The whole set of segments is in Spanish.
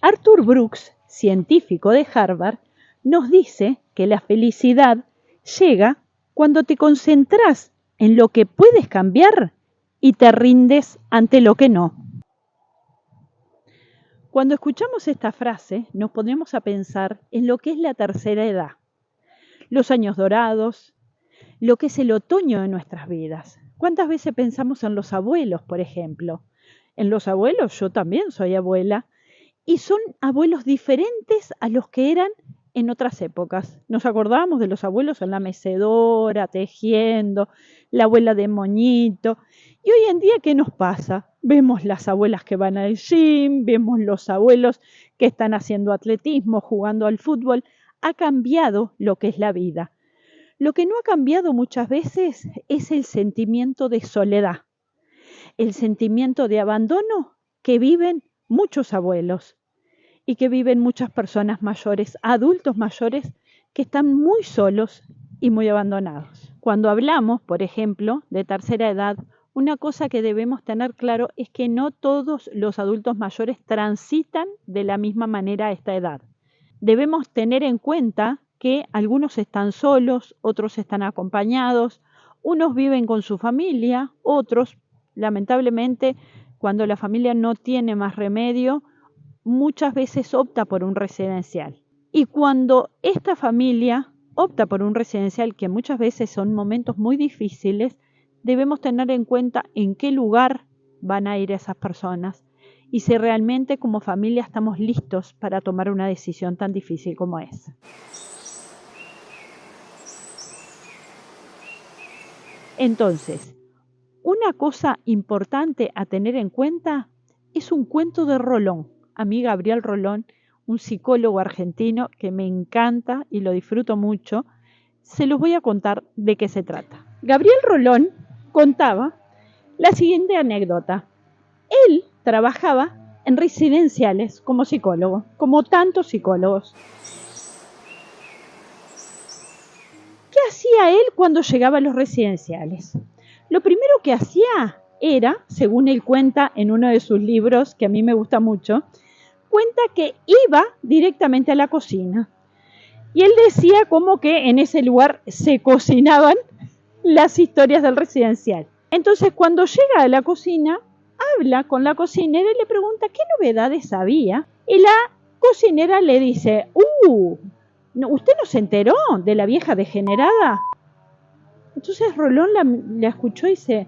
Arthur Brooks, científico de Harvard, nos dice que la felicidad llega cuando te concentras en lo que puedes cambiar y te rindes ante lo que no. Cuando escuchamos esta frase, nos ponemos a pensar en lo que es la tercera edad, los años dorados, lo que es el otoño de nuestras vidas. ¿Cuántas veces pensamos en los abuelos, por ejemplo? En los abuelos, yo también soy abuela, y son abuelos diferentes a los que eran en otras épocas. Nos acordábamos de los abuelos en la mecedora, tejiendo, la abuela de moñito. Y hoy en día, ¿qué nos pasa? Vemos las abuelas que van al gym, vemos los abuelos que están haciendo atletismo, jugando al fútbol. Ha cambiado lo que es la vida. Lo que no ha cambiado muchas veces es el sentimiento de soledad, el sentimiento de abandono que viven muchos abuelos y que viven muchas personas mayores, adultos mayores, que están muy solos y muy abandonados. Cuando hablamos, por ejemplo, de tercera edad, una cosa que debemos tener claro es que no todos los adultos mayores transitan de la misma manera esta edad. Debemos tener en cuenta que algunos están solos, otros están acompañados, unos viven con su familia, otros, lamentablemente, cuando la familia no tiene más remedio, muchas veces opta por un residencial. Y cuando esta familia opta por un residencial, que muchas veces son momentos muy difíciles, debemos tener en cuenta en qué lugar van a ir esas personas y si realmente como familia estamos listos para tomar una decisión tan difícil como esa. Entonces, una cosa importante a tener en cuenta es un cuento de Rolón. A mí Gabriel Rolón, un psicólogo argentino que me encanta y lo disfruto mucho, se los voy a contar de qué se trata. Gabriel Rolón contaba la siguiente anécdota. Él trabajaba en residenciales como psicólogo, como tantos psicólogos. ¿Qué hacía él cuando llegaba a los residenciales? Lo primero que hacía era, según él cuenta en uno de sus libros, que a mí me gusta mucho, cuenta que iba directamente a la cocina. Y él decía como que en ese lugar se cocinaban las historias del residencial. Entonces, cuando llega a la cocina, habla con la cocinera y le pregunta qué novedades había. Y la cocinera le dice, ¿usted no se enteró de la vieja degenerada? Entonces Rolón la escuchó y dice,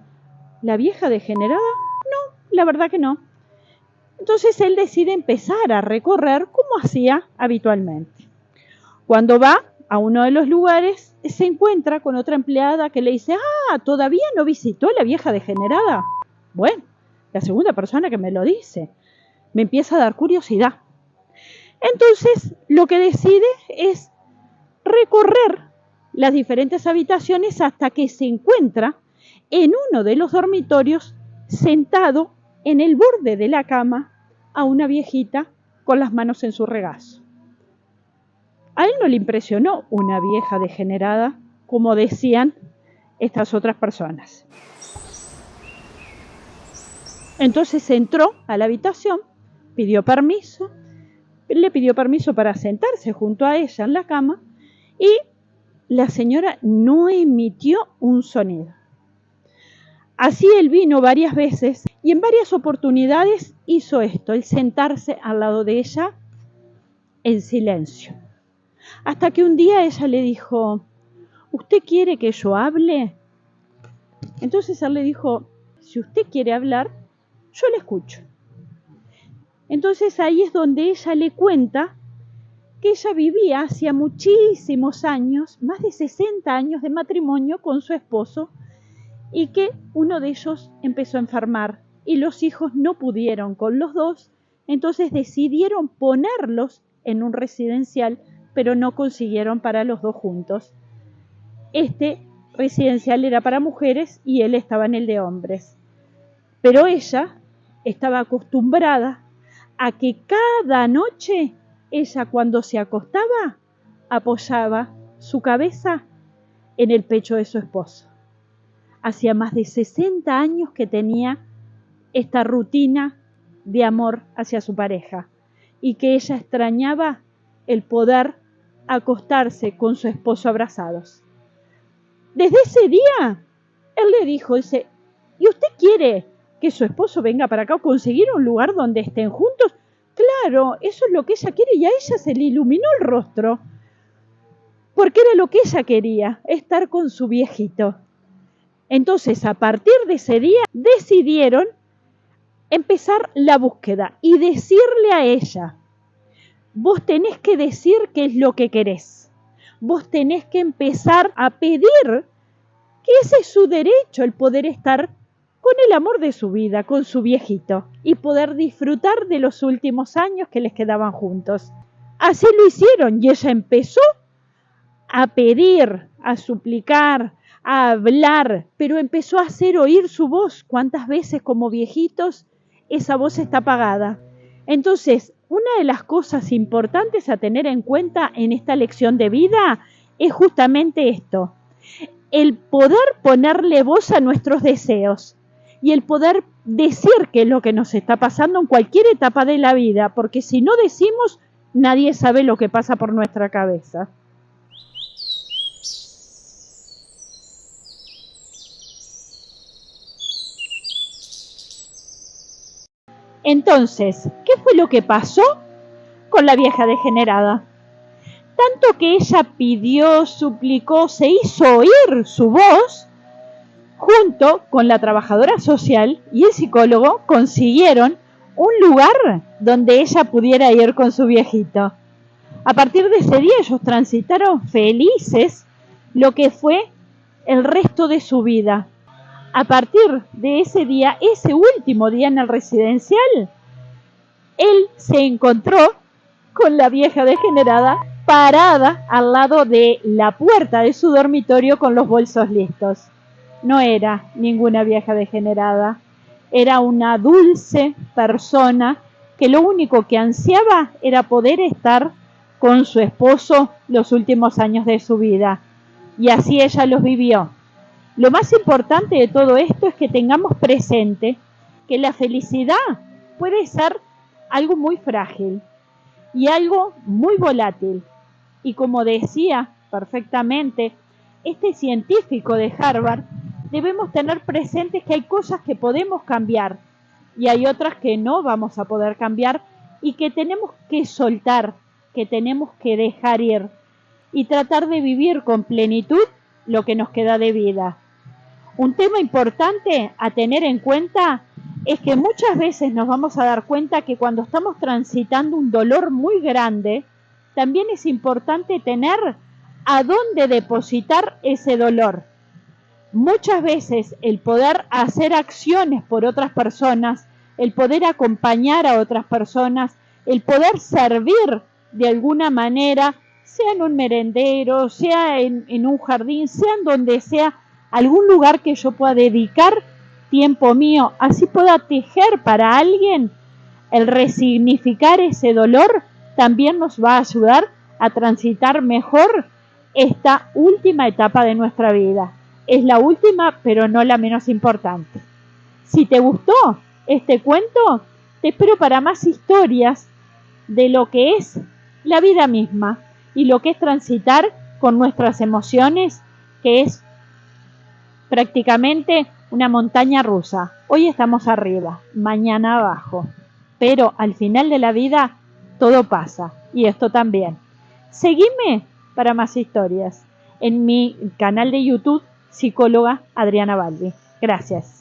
¿la vieja degenerada? No, la verdad que no. Entonces él decide empezar a recorrer como hacía habitualmente. Cuando va a uno de los lugares, se encuentra con otra empleada que le dice, ¿todavía no visitó a la vieja degenerada? Bueno, la segunda persona que me lo dice. Me empieza a dar curiosidad. Entonces, lo que decide es recorrer las diferentes habitaciones hasta que se encuentra en uno de los dormitorios sentado en el borde de la cama a una viejita con las manos en su regazo. A él no le impresionó una vieja degenerada, como decían estas otras personas. Entonces entró a la habitación, le pidió permiso para sentarse junto a ella en la cama y la señora no emitió un sonido. Así él vino varias veces y en varias oportunidades hizo esto, el sentarse al lado de ella en silencio. Hasta que un día ella le dijo, ¿usted quiere que yo hable? Entonces él le dijo, si usted quiere hablar, yo le escucho. Entonces ahí es donde ella le cuenta que ella vivía hacía muchísimos años, más de 60 años de matrimonio con su esposo, y que uno de ellos empezó a enfermar y los hijos no pudieron con los dos, entonces decidieron ponerlos en un residencial, pero no consiguieron para los dos juntos. Este residencial era para mujeres y él estaba en el de hombres. Pero ella estaba acostumbrada a que cada noche ella cuando se acostaba apoyaba su cabeza en el pecho de su esposo. Hacía más de 60 años que tenía esta rutina de amor hacia su pareja. y que ella extrañaba el poder acostarse con su esposo abrazados. Desde ese día, él le dijo, dice, ¿y usted quiere que su esposo venga para acá o conseguir un lugar donde estén juntos? Claro, eso es lo que ella quiere, y a ella se le iluminó el rostro, porque era lo que ella quería, estar con su viejito. Entonces, a partir de ese día, decidieron empezar la búsqueda y decirle a ella, vos tenés que decir qué es lo que querés. Vos tenés que empezar a pedir que ese es su derecho, el poder estar con el amor de su vida, con su viejito, y poder disfrutar de los últimos años que les quedaban juntos. Así lo hicieron, y ella empezó a pedir, a suplicar, a hablar, pero empezó a hacer oír su voz. ¿Cuántas veces como viejitos esa voz está apagada? Entonces, una de las cosas importantes a tener en cuenta en esta lección de vida es justamente esto, el poder ponerle voz a nuestros deseos y el poder decir qué es lo que nos está pasando en cualquier etapa de la vida, porque si no decimos, nadie sabe lo que pasa por nuestra cabeza. Entonces, ¿qué fue lo que pasó con la vieja degenerada? Tanto que ella pidió, suplicó, se hizo oír su voz, junto con la trabajadora social y el psicólogo consiguieron un lugar donde ella pudiera ir con su viejito. A partir de ese día ellos transitaron felices lo que fue el resto de su vida. A partir de ese día, ese último día en el residencial, él se encontró con la vieja degenerada parada al lado de la puerta de su dormitorio con los bolsos listos. No era ninguna vieja degenerada, era una dulce persona que lo único que ansiaba era poder estar con su esposo los últimos años de su vida. Y así ella los vivió. Lo más importante de todo esto es que tengamos presente que la felicidad puede ser algo muy frágil y algo muy volátil. Y como decía perfectamente este científico de Harvard, debemos tener presentes que hay cosas que podemos cambiar y hay otras que no vamos a poder cambiar y que tenemos que soltar, que tenemos que dejar ir y tratar de vivir con plenitud lo que nos queda de vida. Un tema importante a tener en cuenta es que muchas veces nos vamos a dar cuenta que cuando estamos transitando un dolor muy grande, también es importante tener a dónde depositar ese dolor. Muchas veces el poder hacer acciones por otras personas, el poder acompañar a otras personas, el poder servir de alguna manera, sea en un merendero, sea en un jardín, sea en donde sea, algún lugar que yo pueda dedicar tiempo mío, así pueda tejer para alguien, el resignificar ese dolor también nos va a ayudar a transitar mejor esta última etapa de nuestra vida. Es la última, pero no la menos importante. Si te gustó este cuento, te espero para más historias de lo que es la vida misma y lo que es transitar con nuestras emociones, que es prácticamente una montaña rusa. Hoy estamos arriba, mañana abajo, pero al final de la vida todo pasa, y esto también. Seguime para más historias en mi canal de YouTube, psicóloga Adriana Balbi. Gracias.